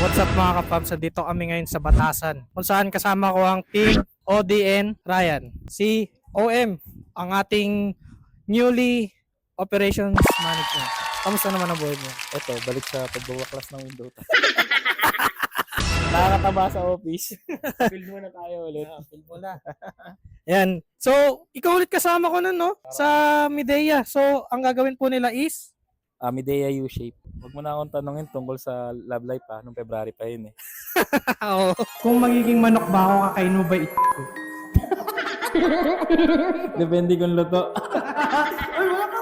What's up mga kapams? Dito kami ngayon sa Batasan kung saan kasama ko ang team ODN Ryan, si OM, ang ating newly operations manager. Kamusta naman ang buhay mo? Ito, balik sa pagbabaklas ng window. Nakakataba sa office. Build muna tayo ulit. Feel mo na. Ayan. So, ikaw ulit kasama ko nun, no? Sa Midea. So, ang gagawin po nila is? Midea U-shape. Huwag mo na akong tanongin tungkol sa love life nung February pa yun eh. Oo. Kung magiging manok ba ako, kakain mo ba ito? Depende kung luto. Ay, wala ka.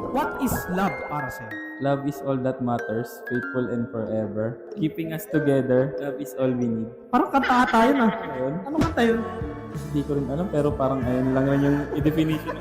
What is love para sa'yo? Love is all that matters, faithful and forever. Keeping us together, love is all we need. Parang kanta tayo na. Ayun. Ano kanta yun? Hindi ko rin alam pero parang ayun lang rin yung i-definition.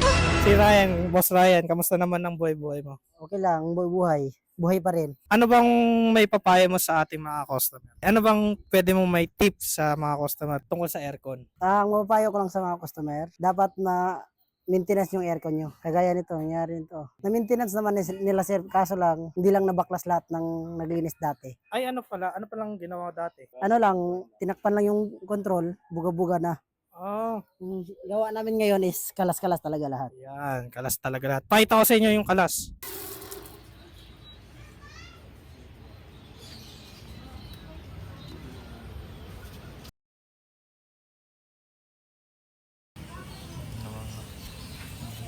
Si Ryan, Boss Ryan, kamusta naman ang buhay-buhay mo? Okay lang, buhay. Buhay pa rin. Ano bang may papaya mo sa ating mga customer? Ano bang pwede mong may tips sa mga customer tungkol sa aircon? Ang mapapayo ko lang sa mga customer, dapat na maintenance yung aircon nyo. Kagaya nito, nangyari nito. Na-maintenance naman nila sir, kaso lang, hindi lang nabaklas lahat ng naglinis dati. Ay, ano palang ginawa dati? Ano lang, tinakpan lang yung control, buga-buga na. Oh, Yung gawa namin ngayon is kalas-kalas talaga lahat. yan. Kalas talaga lahat. Pakita ko sa inyo yung kalas.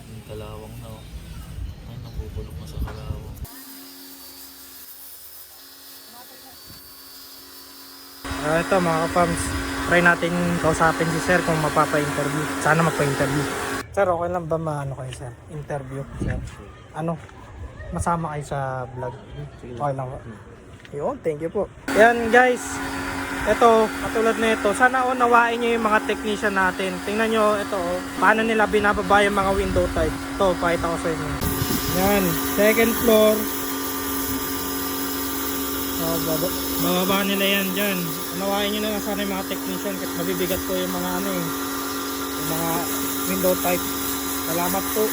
Yung kalawang na ay napupulok na sa kalawang. Ito mga kapams, try natin kausapin si sir kung mapapa-interview. Sana magpa-interview. Sir, okay lang ba maano kayo sir? Interview sir? Ano? Masama kayo sa vlog? Okay lang ba? Yun, thank you po. Yan guys, ito, katulad na ito, sana unawain nyo yung mga technician natin. Tingnan nyo, ito, paano nila binababa yung mga window type. Ito, pakita ko sa inyo. Yan, second floor. Bababa nila yan dyan. Unawain nyo na lang sana yung mga technician kasi mabibigat po yung mga ano yung mga window type. Salamat po.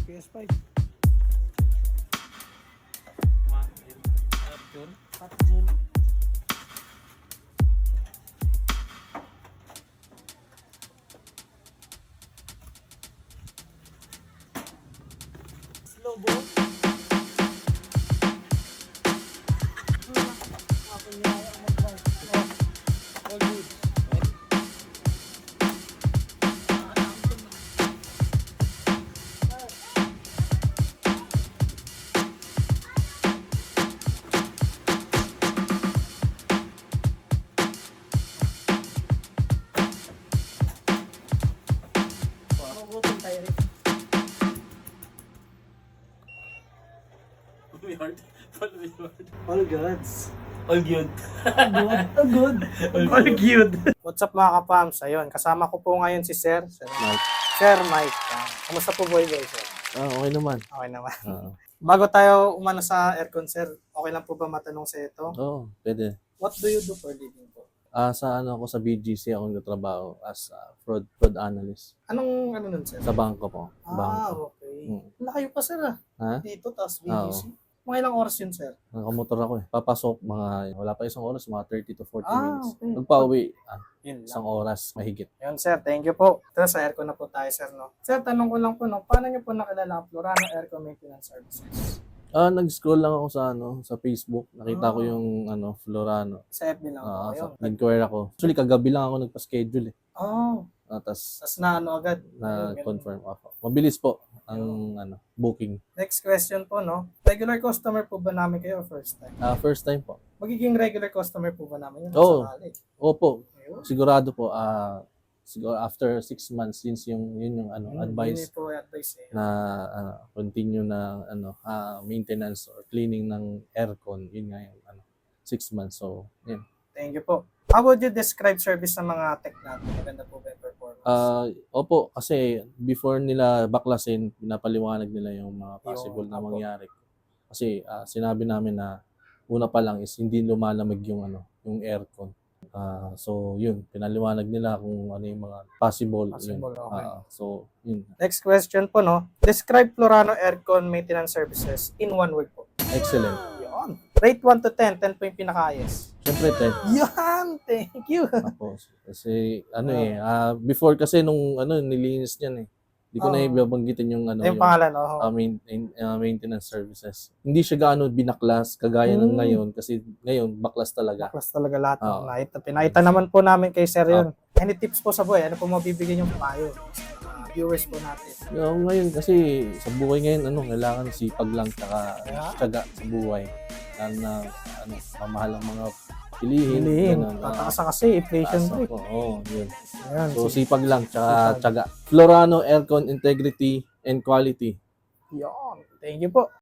PS5. Slow ball. All good. All goods. All good. All good. All good. What's up mga kapams? Ayun, kasama ko po ngayon si Sir. Mike. Sir Mike. Kamusta po boy sir? Okay naman. Okay naman. Bago tayo umano sa aircon sir, okay lang po ba matanong sa ito? Oo, pwede. What do you do for living po? Sa ako sa BGC ako nagtatrabaho as fraud analyst. Anong ano nun sir? Sa bangko po. Bangko. Okay. Mm. Layo pa sir Ha? Dito, tapos BGC. Mga ilang oras yun sir? Nakamotor ako eh. Papasok wala pa isang oras, mga 30 to 40 minutes. Okay. Magpauwi, Yun lang. isang oras mahigit. Yun sir, thank you po. Tara sa aircon na po tayo sir, no? Sir, tanong ko lang po, no? Paano nyo po nakilala ang Florano Aircon Maintenance Services? Nag-scroll lang ako sa Facebook. Nakita ko Ah. yung Florano. Sa FB lang po yun. Inquire ako. Actually, kagabi lang ako nagpa-schedule eh. Oh, Tapos tas na ano agad. na-confirm ako. Mabilis po ang booking. Next question po, no? Regular customer po ba namin kayo or first time? First time po. Magiging regular customer po ba namin yun? Oo. Sakali. Opo, Ayun. sigurado po. Siguro after 6 months since yun yung Yun advice po yung advice eh. na continue na maintenance or cleaning ng aircon, yun nga yung 6 months. So, yun. Thank you po. How would you describe service ng mga tech natin? Maganda po ba yung performance? Opo, kasi before nila baklasin, pinapaliwanag nila yung mga possible na Opo. mangyari. Kasi sinabi namin na una pa lang is hindi lumalamig yung yung aircon. So yun, pinaliwanag nila kung ano yung mga possible. Possible, yun. okay. So yun, Next question po, no? Describe Florano Aircon Maintenance Services in one word po. excellent. Yun. Rate 1 to 10. 10 po yung pinaka-highest. Siyempre, Ted. Yan! Thank you. Tapos, kasi before kasi nung nilinis niyan eh. Hindi ko na ibabanggitin yung Yung pangalan, oh. maintenance services. Hindi siya gaano binaklas kagaya ng ngayon kasi ngayon baklas talaga. Baklas talaga lahat. Oo. Pinakita naman po namin kay Sir yun. Any tips po sa buhay? Ano po mabibigyan yung payo? Viewers po natin. Ngayon kasi sa buhay ngayon kailangan sipag lang tsaka tiyaga sa buhay. Lalo na mamahal ang mga pilihin. ganun, Tataas na kasi, inflation taas rate. ako. Oo, yun. Ayan. So sipag lang tsaka tiyaga. Florano Aircon Integrity and Quality. Yun. Thank you po.